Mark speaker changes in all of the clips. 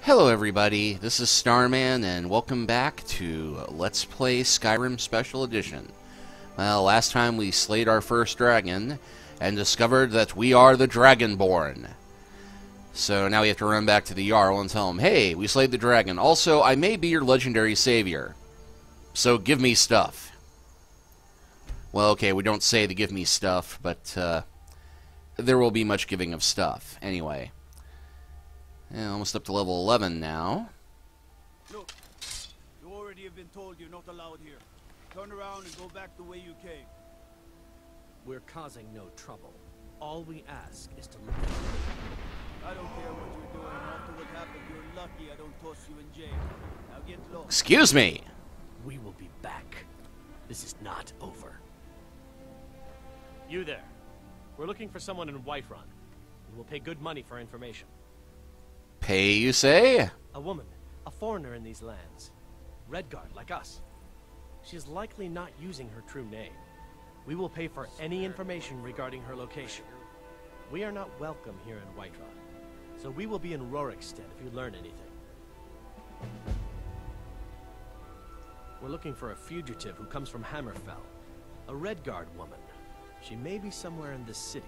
Speaker 1: Hello everybody, this is Starman, and welcome back to Let's Play Skyrim Special Edition. Well, last time we slayed our first dragon, and discovered that we are the Dragonborn. So now we have to run back to the Jarl and tell him, hey, we slayed the dragon. Also, I may be your legendary savior. So give me stuff. Well, okay, we don't say to give me stuff, but there will be much giving of stuff. Anyway. Yeah, almost up to level 11 now.
Speaker 2: Look, you already have been told you're not allowed here. Turn around and go back the way you came.
Speaker 3: We're causing no trouble. All we ask is to look.
Speaker 2: I don't care what you're doing. After what happened, you're lucky I don't toss you in jail. Now get lost.
Speaker 1: Excuse me!
Speaker 3: We will be back. This is not over.
Speaker 4: You there. We're looking for someone in Whiterun. We will pay good money for information.
Speaker 1: Pay, you say?
Speaker 4: A woman, a foreigner in these lands. Redguard, like us. She is likely not using her true name. We will pay for any information regarding her location. We are not welcome here in Whiterun, so we will be in Rorikstead if you learn anything. We're looking for a fugitive who comes from Hammerfell. A Redguard woman. She may be somewhere in this city.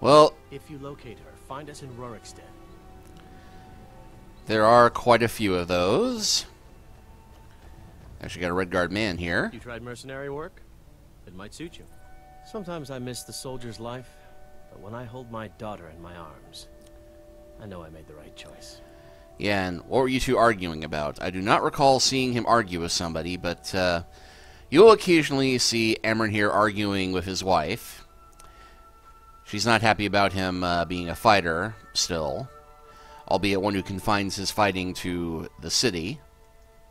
Speaker 1: Well,
Speaker 4: If you locate her, find us in Rorikstead.
Speaker 1: there are quite a few of those. Actually got a Redguard man here.
Speaker 4: You tried mercenary work? It might suit you. Sometimes I miss the soldier's life, but when I hold my daughter in my arms, I know I made the right choice.
Speaker 1: Yeah, and what were you two arguing about? I do not recall seeing him argue with somebody, but you'll occasionally see Amron here arguing with his wife. She's not happy about him being a fighter, still. Albeit one who confines his fighting to the city.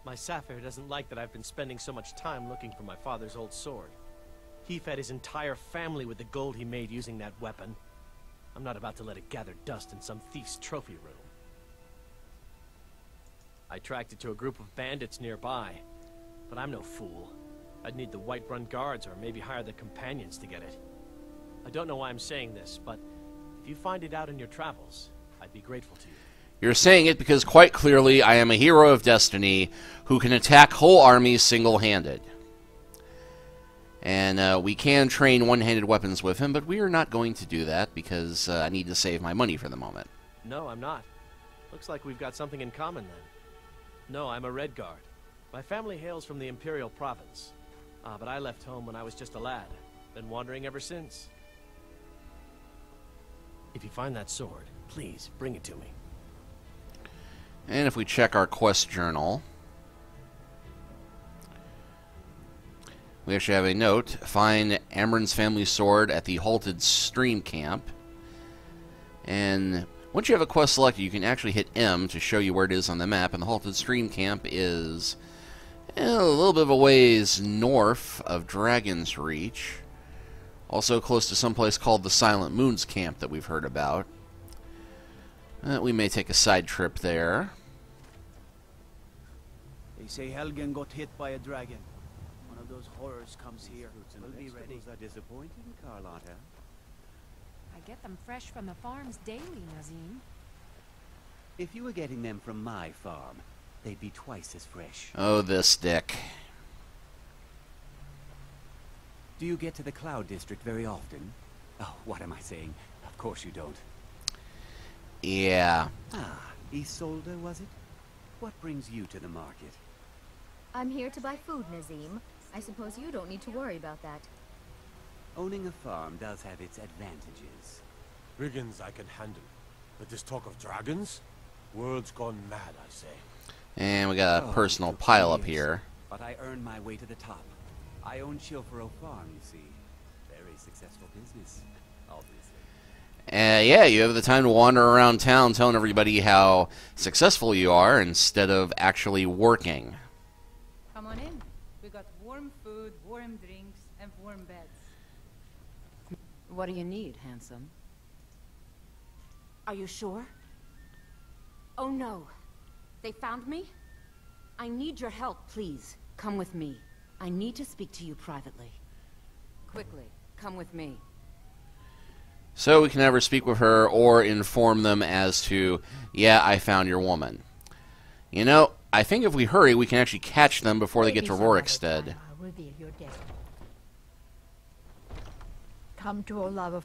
Speaker 4: My Sapphire doesn't like that I've been spending so much time looking for my father's old sword. He fed his entire family with the gold he made using that weapon. I'm not about to let it gather dust in some thief's trophy room. I tracked it to a group of bandits nearby, but I'm no fool. I'd need the Whiterun guards or maybe hire the companions to get it. I don't know why I'm saying this, but if you find it out in your travels, I'd be grateful to you.
Speaker 1: You're saying it because quite clearly I am a hero of destiny who can attack whole armies single-handed. And we can train one-handed weapons with him, but we are not going to do that because I need to save my money for the moment.
Speaker 4: No, I'm not. Looks like we've got something in common then. No, I'm a Redguard. My family hails from the Imperial Province. But I left home when I was just a lad. Been wandering ever since. If you find that sword, please bring it to me.
Speaker 1: And if we check our quest journal, we actually have a note. Find Amron's family sword at the halted stream camp. And once you have a quest selected, you can actually hit M to show you where it is on the map. And the halted stream camp is a little bit of a ways north of Dragon's Reach. Also close to some place called the Silent Moons camp that we've heard about. We may take a side trip there.
Speaker 2: They say Helgen got hit by a dragon. One of those horrors comes here. We'll be ready.
Speaker 5: Are disappointing, Carlotta.
Speaker 6: I get them fresh from the farms daily, Nazim.
Speaker 5: If you were getting them from my farm, they'd be twice as fresh.
Speaker 1: Oh, this dick.
Speaker 5: Do you get to the Cloud District very often? Oh, what am I saying? Of course you don't.
Speaker 1: Yeah.
Speaker 5: Ah, Isolde, was it? What brings you to the market?
Speaker 7: I'm here to buy food, Nazim. I suppose you don't need to worry about that.
Speaker 5: Owning a farm does have its advantages.
Speaker 8: Brigands I can handle, but this talk of dragons? World's gone mad, I say.
Speaker 1: And we got a
Speaker 5: Oh,
Speaker 1: personal
Speaker 5: it took
Speaker 1: pile up
Speaker 5: years,
Speaker 1: here.
Speaker 5: But I earned my way to the top. I own Chilfero Farm, you see. Very successful business, obviously.
Speaker 1: Yeah, you have the time to wander around town telling everybody how successful you are instead of actually working.
Speaker 9: Come on in. We got warm food, warm drinks, and warm beds.
Speaker 6: What do you need, handsome?
Speaker 7: Are you sure? Oh no. They found me? I need your help, please. Come with me. I need to speak to you privately.
Speaker 6: Quickly, come with me.
Speaker 1: So we can never speak with her or inform them as to, yeah, I found your woman. You know, I think if we hurry, we can actually catch them before they get to Rorikstead.
Speaker 10: I'll reveal your destiny. Come to Olava.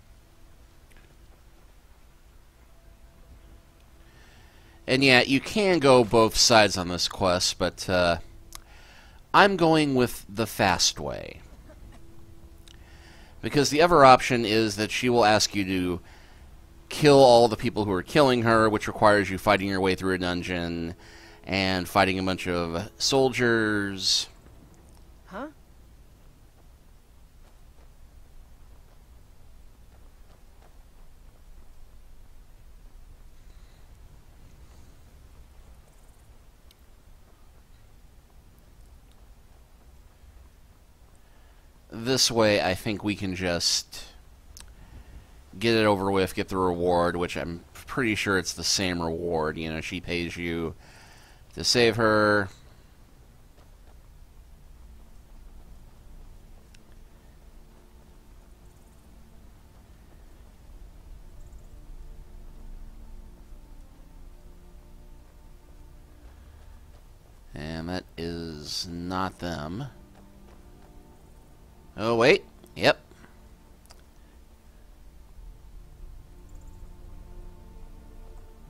Speaker 1: And yeah, you can go both sides on this quest, but I'm going with the fast way. Because the other option is that she will ask you to kill all the people who are killing her, which requires you fighting your way through a dungeon and fighting a bunch of soldiers.
Speaker 4: Huh?
Speaker 1: This way, I think we can just get it over with, get the reward, which I'm pretty sure it's the same reward. You know, she pays you to save her. And that is not them. Oh, wait. Yep.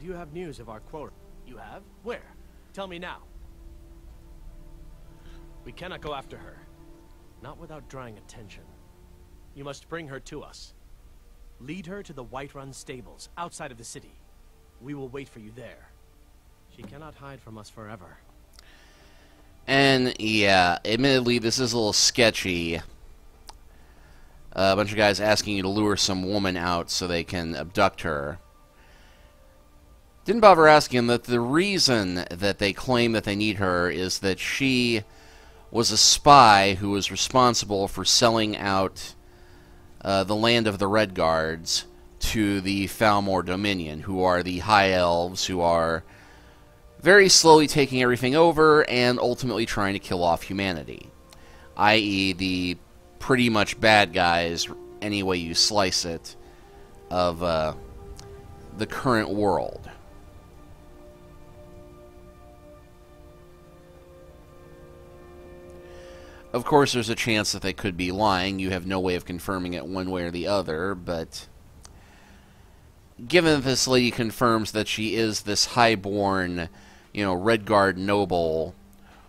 Speaker 4: Do you have news of our quota? You have? Where? Tell me now. We cannot go after her. Not without drawing attention. You must bring her to us. Lead her to the Whiterun stables, outside of the city. We will wait for you there. She cannot hide from us forever.
Speaker 1: And, yeah, admittedly, this is a little sketchy. A bunch of guys asking you to lure some woman out so they can abduct her. Didn't bother asking that the reason that they claim that they need her is that she was a spy who was responsible for selling out the land of the Redguards to the Thalmor Dominion, who are the High Elves, who are very slowly taking everything over and ultimately trying to kill off humanity, i.e. the pretty much bad guys, any way you slice it, of the current world. Of course, there's a chance that they could be lying. You have no way of confirming it one way or the other, but given that this lady confirms that she is this highborn, you know, Redguard noble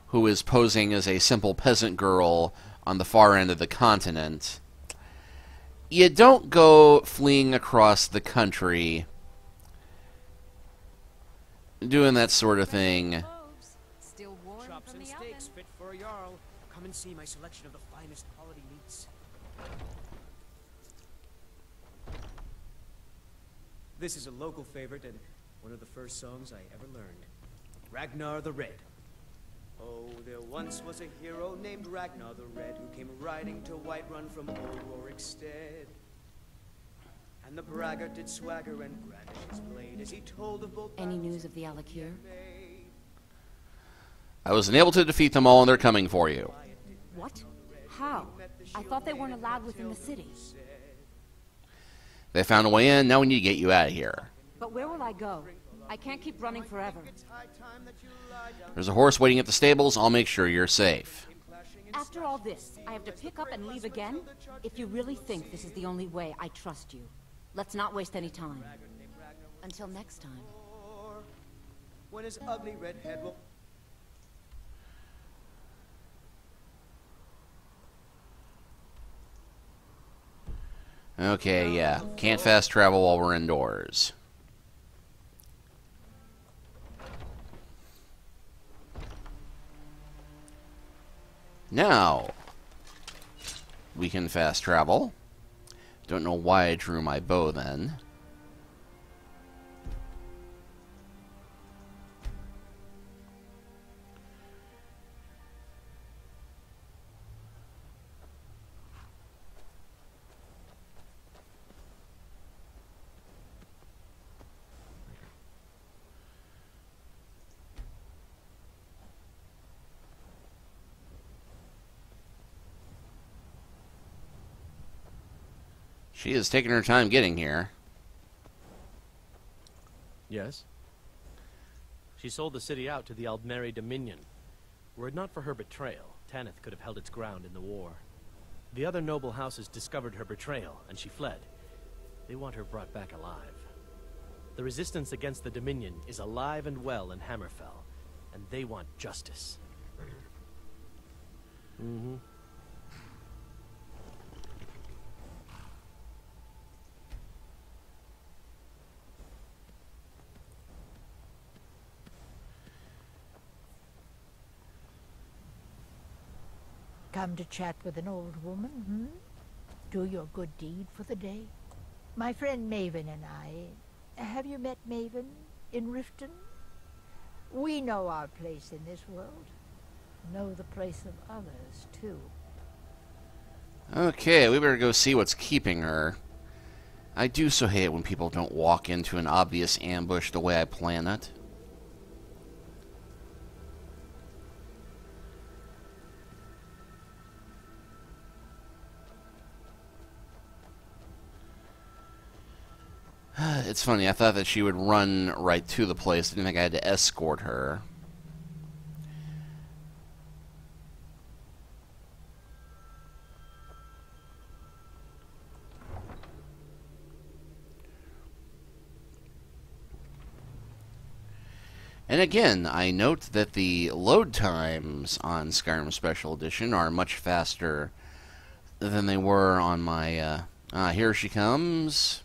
Speaker 1: who is posing as a simple peasant girl on the far end of the continent, you don't go fleeing across the country doing that sort of thing.
Speaker 6: Still warm
Speaker 2: Chops
Speaker 6: from
Speaker 2: and
Speaker 6: the
Speaker 2: steaks
Speaker 6: oven.
Speaker 2: fit for a Jarl. Come and see my selection of the finest quality meats. This is a local favorite and one of the first songs I ever learned. Ragnar the Red. Oh, there once was a hero named Ragnar the Red who came riding to Whiterun from old Rorikstead. And the braggart did swagger and brandish his blade as he told of both.
Speaker 7: Any news of the Alakir?
Speaker 1: I was unable to defeat them all, and they're coming for you.
Speaker 7: What? How? I thought they weren't allowed within the city.
Speaker 1: They found a way in, now we need to get you out of here.
Speaker 7: But where will I go? I can't keep running forever.
Speaker 1: There's a horse waiting at the stables, I'll make sure you're safe.
Speaker 7: After all this, I have to pick up and leave again? If you really think this is the only way, I trust you. Let's not waste any time. Until next time.
Speaker 2: When his ugly red head will...
Speaker 1: Okay, yeah. Can't fast travel while we're indoors. Now, we can fast travel. Don't know why I drew my bow then. She is taking her time getting here.
Speaker 4: Yes? She sold the city out to the Aldmeri Dominion. Were it not for her betrayal, Tanith could have held its ground in the war. The other noble houses discovered her betrayal, and she fled. They want her brought back alive. The resistance against the Dominion is alive and well in Hammerfell, and they want justice. Mm-hmm.
Speaker 10: Come to chat with an old woman, hmm? Do your good deed for the day. My friend Maven and I... Have you met Maven in Riften? We know our place in this world. Know the place of others, too.
Speaker 1: Okay, we better go see what's keeping her. I do so hate it when people don't walk into an obvious ambush the way I plan it. It's funny, I thought that she would run right to the place. I didn't think I had to escort her. And again, I note that the load times on Skyrim Special Edition are much faster than they were on my... here she comes.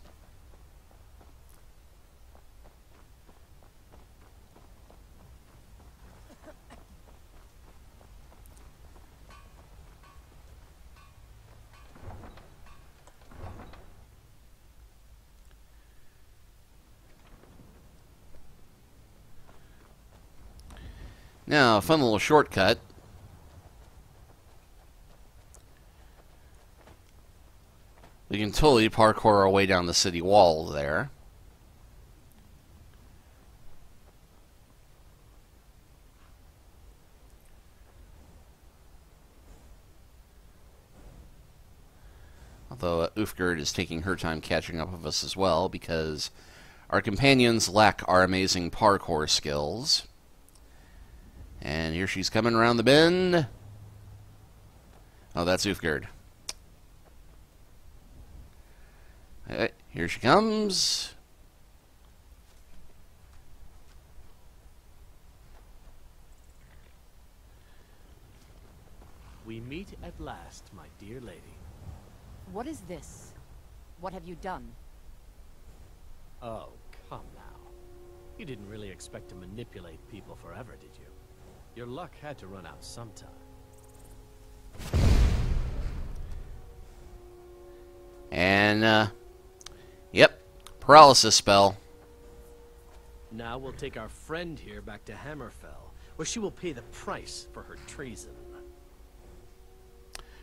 Speaker 1: Now, a fun little shortcut. We can totally parkour our way down the city wall there. Although Ufgard is taking her time catching up with us as well, because our companions lack our amazing parkour skills. And here she's coming around the bend. Oh, that's Ufgard. Here she comes.
Speaker 4: We meet at last, my dear lady.
Speaker 7: What is this? What have you done?
Speaker 4: Oh, come now. You didn't really expect to manipulate people forever, did you? Your luck had to run out sometime.
Speaker 1: And, yep, paralysis spell.
Speaker 4: Now we'll take our friend here back to Hammerfell, where she will pay the price for her treason.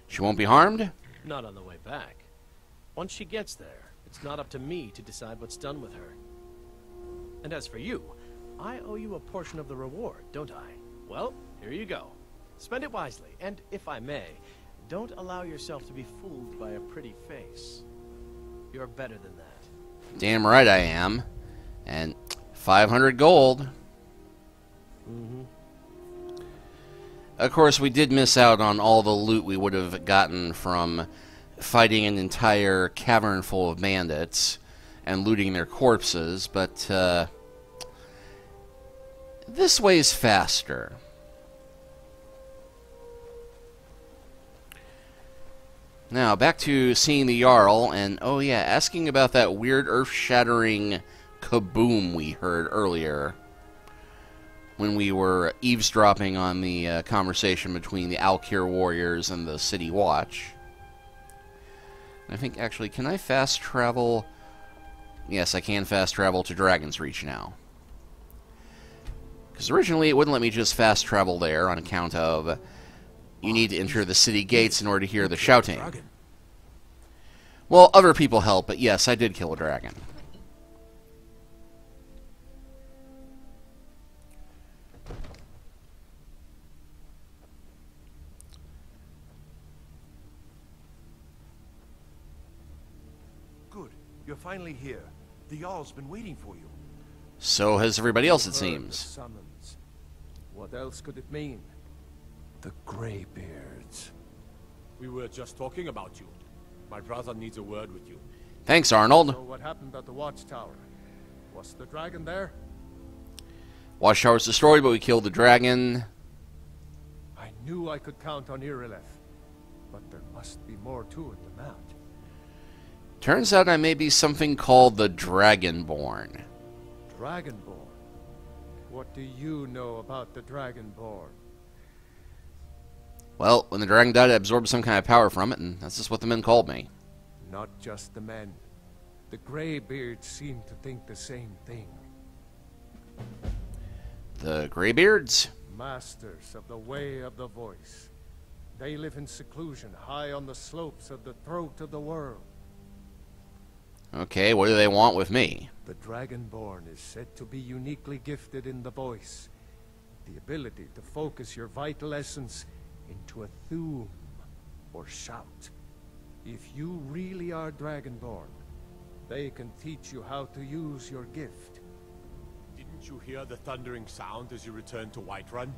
Speaker 1: She won't be harmed?
Speaker 4: Not on the way back. Once she gets there, it's not up to me to decide what's done with her. And as for you, I owe you a portion of the reward, don't I? Well, here you go. Spend it wisely, and if I may, don't allow yourself to be fooled by a pretty face. You're better than that.
Speaker 1: Damn right I am. And 500 gold.
Speaker 4: Mm-hmm.
Speaker 1: Of course, we did miss out on all the loot we would have gotten from fighting an entire cavern full of bandits and looting their corpses, but this way's faster. Now, back to seeing the Jarl, and oh yeah, asking about that weird earth-shattering kaboom we heard earlier when we were eavesdropping on the conversation between the Alkir warriors and the City Watch. I think, actually, can I fast travel? Yes, I can fast travel to Dragon's Reach now. Because originally it wouldn't let me just fast travel there on account of you need to enter the city gates in order to hear the shouting. Well, other people help, but yes, I did kill a dragon.
Speaker 11: You're finally here. The Jarl's been waiting for you.
Speaker 1: So has everybody else, it
Speaker 4: Heard the
Speaker 1: seems.
Speaker 4: summons. What else could it mean?
Speaker 8: The Greybeards. We were just talking about you. My brother needs a word with you.
Speaker 1: Thanks, Arnold.
Speaker 4: So what happened at the watchtower? Was the dragon there?
Speaker 1: Watchtower's destroyed, but we killed the dragon.
Speaker 4: I knew I could count on Irileth, but there must be more to it than that.
Speaker 1: Turns out I may be something called the Dragonborn.
Speaker 4: Dragonborn? What do you know about the Dragonborn?
Speaker 1: Well, when the dragon died, I absorbed some kind of power from it, and that's just what the men called me.
Speaker 4: Not just the men. The Greybeards seem to think the same thing.
Speaker 1: The Greybeards?
Speaker 4: Masters of the way of the voice. They live in seclusion, high on the slopes of the throat of the world.
Speaker 1: Okay, what do they want with me?
Speaker 4: The Dragonborn is said to be uniquely gifted in the voice. The ability to focus your vital essence into a thum, or shout. If you really are Dragonborn, they can teach you how to use your gift.
Speaker 8: Didn't you hear the thundering sound as you returned to Whiterun?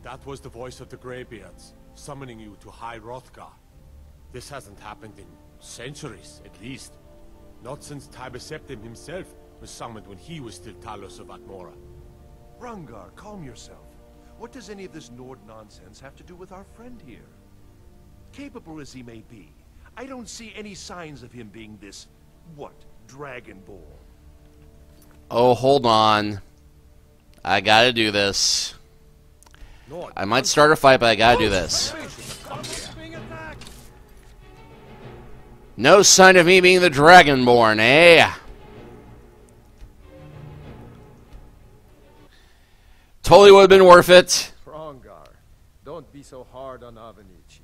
Speaker 8: That was the voice of the Greybeards, summoning you to High Hrothgar. This hasn't happened in centuries, at least. Not since Tiber Septim himself was summoned when he was still Talos of Atmora.
Speaker 11: Rangar, calm yourself. What does any of this Nord nonsense have to do with our friend here? Capable as he may be, I don't see any signs of him being this, what, Dragonborn?
Speaker 1: Oh, hold on. I gotta do this. I might start a fight, but I gotta do this. No sign of me being the Dragonborn, eh? Totally would have been worth it.
Speaker 4: Hrongar, don't be so hard on Avenici.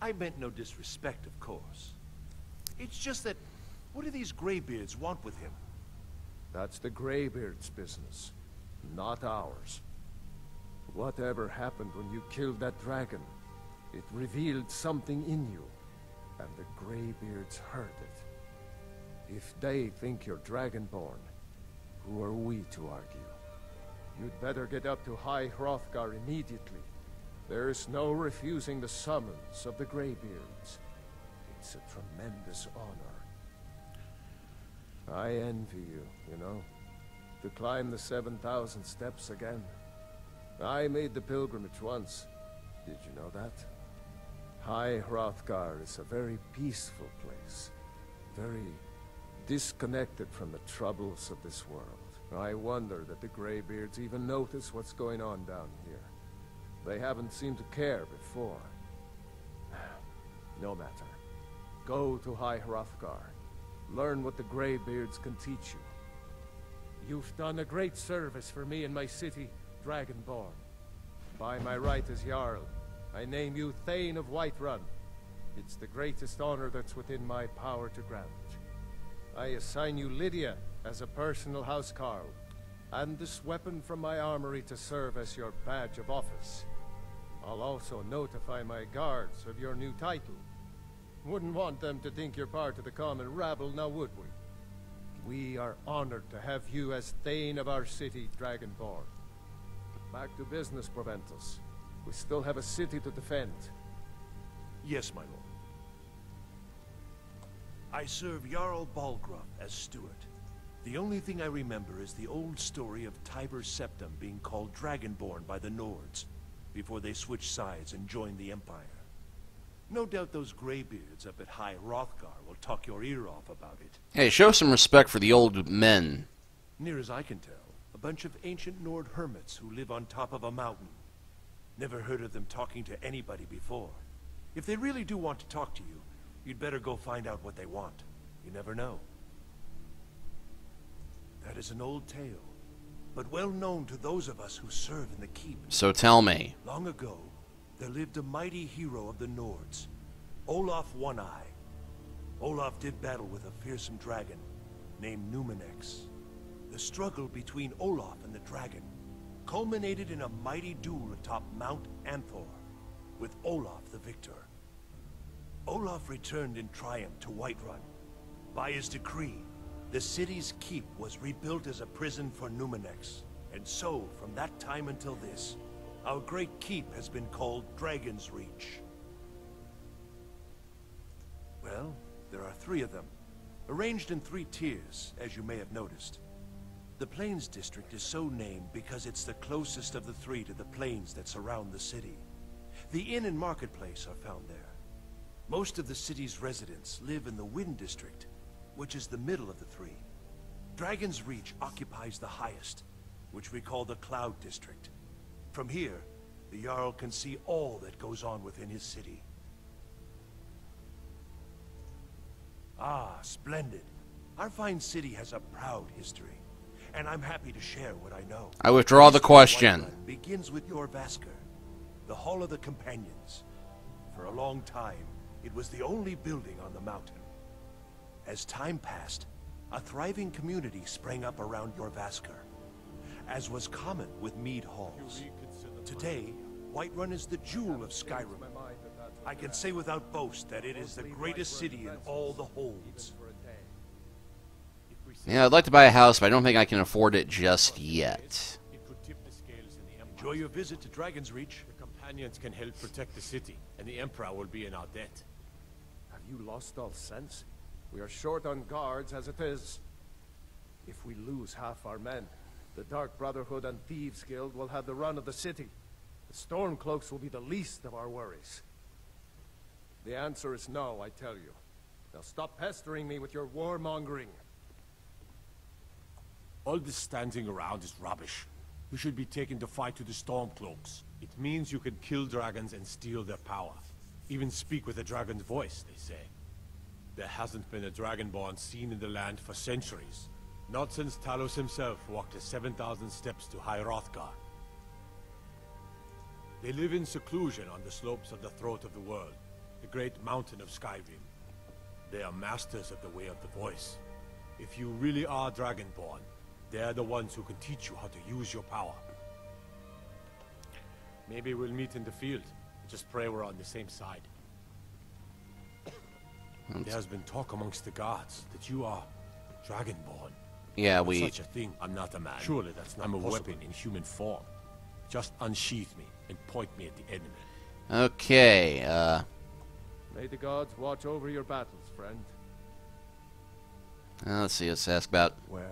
Speaker 11: I meant no disrespect, of course. It's just that, what do these Greybeards want with him?
Speaker 4: That's the Greybeards' business, not ours. Whatever happened when you killed that dragon, it revealed something in you, and the Greybeards heard it. If they think you're Dragonborn, who are we to argue? You'd better get up to High Hrothgar immediately. There's no refusing the summons of the Greybeards. It's a tremendous honor. I envy you, you know, to climb the 7,000 steps again. I made the pilgrimage once. Did you know that? High Hrothgar is a very peaceful place. Very disconnected from the troubles of this world. I wonder that the Greybeards even notice what's going on down here. They haven't seemed to care before. No matter. Go to High Hrothgar. Learn what the Greybeards can teach you. You've done a great service for me and my city, Dragonborn. By my right as Jarl, I name you Thane of Whiterun. It's the greatest honor that's within my power to grant. I assign you Lydia as a personal housecarl, and this weapon from my armory to serve as your badge of office. I'll also notify my guards of your new title. Wouldn't want them to think you're part of the common rabble, now would we? We are honored to have you as Thane of our city, Dragonborn. Back to business, Proventus. We still have a city to defend.
Speaker 11: Yes, my lord. I serve Jarl Balgruuf as steward. The only thing I remember is the old story of Tiber Septim being called Dragonborn by the Nords, before they switched sides and joined the Empire. No doubt those Greybeards up at High Hrothgar will talk your ear off about it.
Speaker 1: Hey, show some respect for the old men.
Speaker 11: Near as I can tell, a bunch of ancient Nord hermits who live on top of a mountain. Never heard of them talking to anybody before. If they really do want to talk to you, you'd better go find out what they want. You never know. That is an old tale, but well known to those of us who serve in the keep.
Speaker 1: So tell me.
Speaker 11: Long ago, there lived a mighty hero of the Nords, Olaf One-Eye. Olaf did battle with a fearsome dragon named Numenex. The struggle between Olaf and the dragon culminated in a mighty duel atop Mount Anthor, with Olaf the victor. Olaf returned in triumph to Whiterun, By his decree, the city's keep was rebuilt as a prison for Numenex. And so, from that time until this, our great keep has been called Dragon's Reach. Well, there are 3 of them, arranged in 3 tiers, as you may have noticed. The Plains District is so named because it's the closest of the 3 to the plains that surround the city. The inn and marketplace are found there. Most of the city's residents live in the Wind District, which is the middle of the 3. Dragon's Reach occupies the highest, which we call the Cloud District. From here, the Jarl can see all that goes on within his city. Ah, splendid. Our fine city has a proud history, and I'm happy to share what I know.
Speaker 1: I withdraw the question.
Speaker 11: Whiterun begins with your Vasker, the Hall of the Companions. For a long time, it was the only building on the mountain. As time passed, a thriving community sprang up around your Vasker, as was common with Mead Halls. Today, Whiterun is the jewel of Skyrim. I can say without boast that it is the greatest city in all the holds.
Speaker 1: Yeah, I'd like to buy a house, but I don't think I can afford it just yet.
Speaker 11: Enjoy your visit to Dragon's Reach.
Speaker 8: The companions can help protect the city, and the Emperor will be in our debt.
Speaker 3: Have you lost all sense? We are short on guards as it is. If we lose half our men, the Dark Brotherhood and Thieves Guild will have the run of the city. The Stormcloaks will be the least of our worries. The answer is no, I tell you. Now stop pestering me with your warmongering.
Speaker 8: All this standing around is rubbish. You should be taken to fight with the Stormcloaks. It means you can kill dragons and steal their power. Even speak with a dragon's voice, they say. There hasn't been a Dragonborn seen in the land for centuries. Not since Talos himself walked the 7,000 steps to High Hrothgar. They live in seclusion on the slopes of the Throat of the World, the great mountain of Skyrim. They are masters of the Way of the Voice. If you really are Dragonborn, they're the ones who can teach you how to use your power. Maybe we'll meet in the field. Just pray we're on the same side. There's been talk amongst the guards that you are Dragonborn.
Speaker 1: Yeah,
Speaker 8: Such a thing. I'm not a man. Surely that's not possible. I'm a weapon in human form. Just unsheath me and point me at the enemy.
Speaker 1: Okay,
Speaker 3: May the gods watch over your battles, friend.
Speaker 1: let's see, let's ask about...
Speaker 3: Well,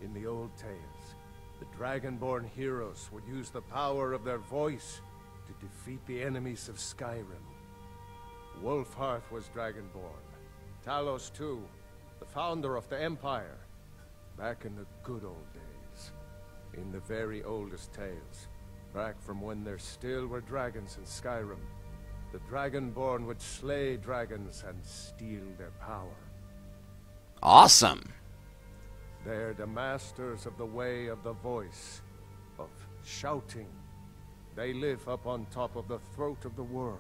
Speaker 3: in the old tales, the Dragonborn heroes would use the power of their voice to defeat the enemies of Skyrim. Wolfhearth was Dragonborn. Talos, too, the founder of the Empire. Back in the good old days. In the very oldest tales. Back from when there still were dragons in Skyrim. The Dragonborn would slay dragons and steal their power.
Speaker 1: Awesome!
Speaker 3: They're the masters of the way of the voice, of shouting. They live up on top of the throat of the world.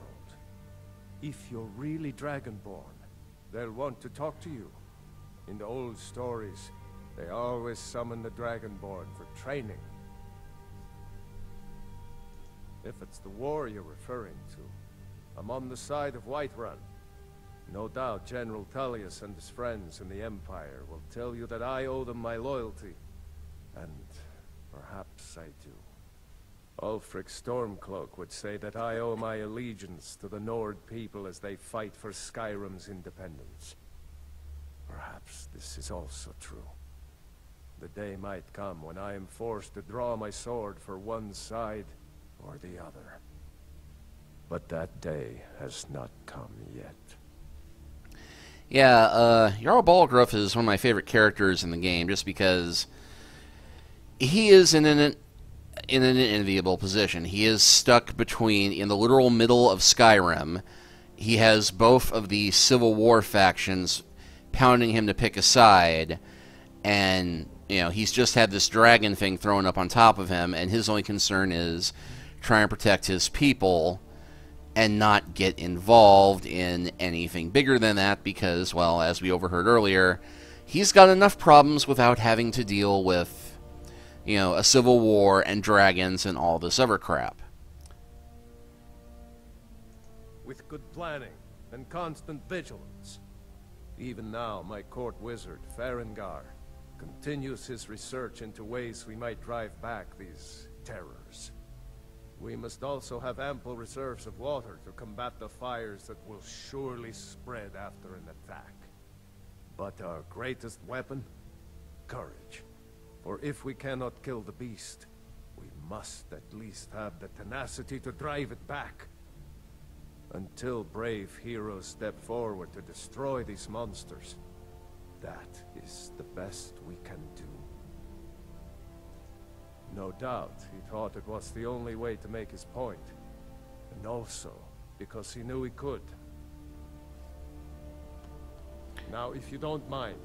Speaker 3: If you're really Dragonborn, they'll want to talk to you. In the old stories, they always summon the Dragonborn for training. If it's the war you're referring to, I'm on the side of Whiterun. No doubt General Tullius and his friends in the Empire will tell you that I owe them my loyalty. And perhaps I do. Ulfric Stormcloak would say that I owe my allegiance to the Nord people as they fight for Skyrim's independence. Perhaps this is also true. The day might come when I am forced to draw my sword for one side or the other. But that day has not come yet.
Speaker 1: Yeah, Jarl Balgruuf is one of my favorite characters in the game, just because he is in an enviable position. He is stuck between, in the literal middle of Skyrim. He has both of the Civil War factions pounding him to pick a side, and, you know, he's just had this dragon thing thrown up on top of him, and his only concern is trying to protect his people and not get involved in anything bigger than that because, well, as we overheard earlier, he's got enough problems without having to deal with, you know, a civil war and dragons and all this other crap.
Speaker 3: With good planning and constant vigilance, Even now, my court wizard, Farengar, continues his research into ways we might drive back these terrors. We must also have ample reserves of water to combat the fires that will surely spread after an attack. But our greatest weapon? Courage. For if we cannot kill the beast, we must at least have the tenacity to drive it back. Until brave heroes step forward to destroy these monsters, that is the best we can do. No doubt, he thought it was the only way to make his point. And also, because he knew he could. Now, if you don't mind,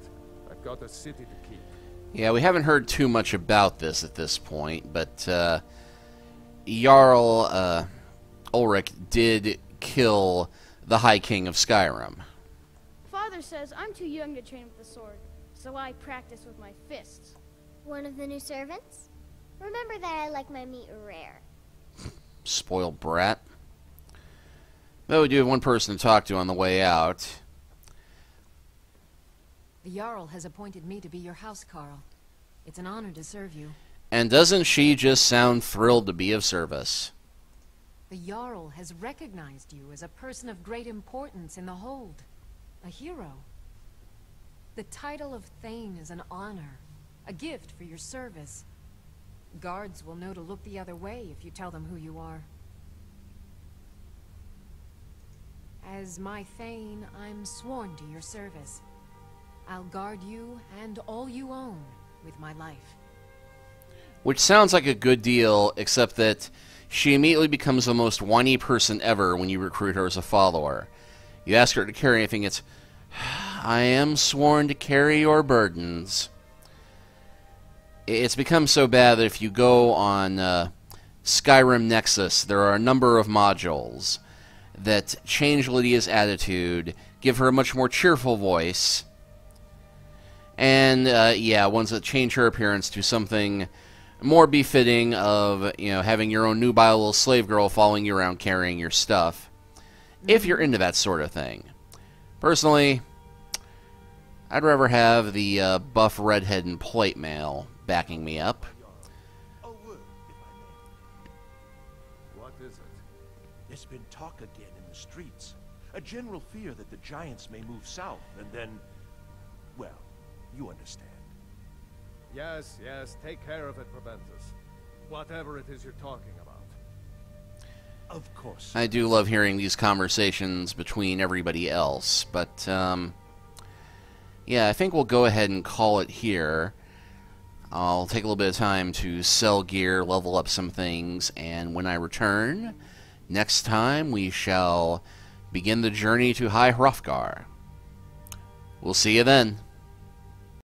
Speaker 3: I've got a city to keep.
Speaker 1: Yeah, we haven't heard too much about this at this point, but Jarl Ulrich did kill the High King of Skyrim.
Speaker 12: Father says I'm too young to train with the sword, so I practice with my fists.
Speaker 13: One of the new servants? Remember that I like my meat rare.
Speaker 1: Spoiled brat. Though we do have one person to talk to on the way out.
Speaker 6: The Jarl has appointed me to be your housecarl. It's an honor to serve you.
Speaker 1: And doesn't she just sound thrilled to be of service?
Speaker 6: The Jarl has recognized you as a person of great importance in the hold. A hero. The title of Thane is an honor. A gift for your service. Guards will know to look the other way if you tell them who you are. As my Thane, I'm sworn to your service. I'll guard you and all you own with my life.
Speaker 1: Which sounds like a good deal, except that she immediately becomes the most whiny person ever when you recruit her as a follower. You ask her to carry anything, it's, I am sworn to carry your burdens. It's become so bad that if you go on Skyrim Nexus, there are a number of modules that change Lydia's attitude, give her a much more cheerful voice, and yeah, ones that change her appearance to something more befitting of, you know, having your own nubile little slave girl following you around carrying your stuff, if you're into that sort of thing. Personally, I'd rather have the buff redhead and plate mail backing me up.
Speaker 3: What is it?
Speaker 11: There's been talk again in the streets. A general fear that the giants may move south, and then, well, you understand.
Speaker 3: Yes, yes, take care of it, Proventus. Whatever it is you're talking about.
Speaker 11: Of course.
Speaker 1: I do love hearing these conversations between everybody else, but, yeah, I think we'll go ahead and call it here. I'll take a little bit of time to sell gear, level up some things, and when I return, next time we shall begin the journey to High Hrothgar. We'll see you then.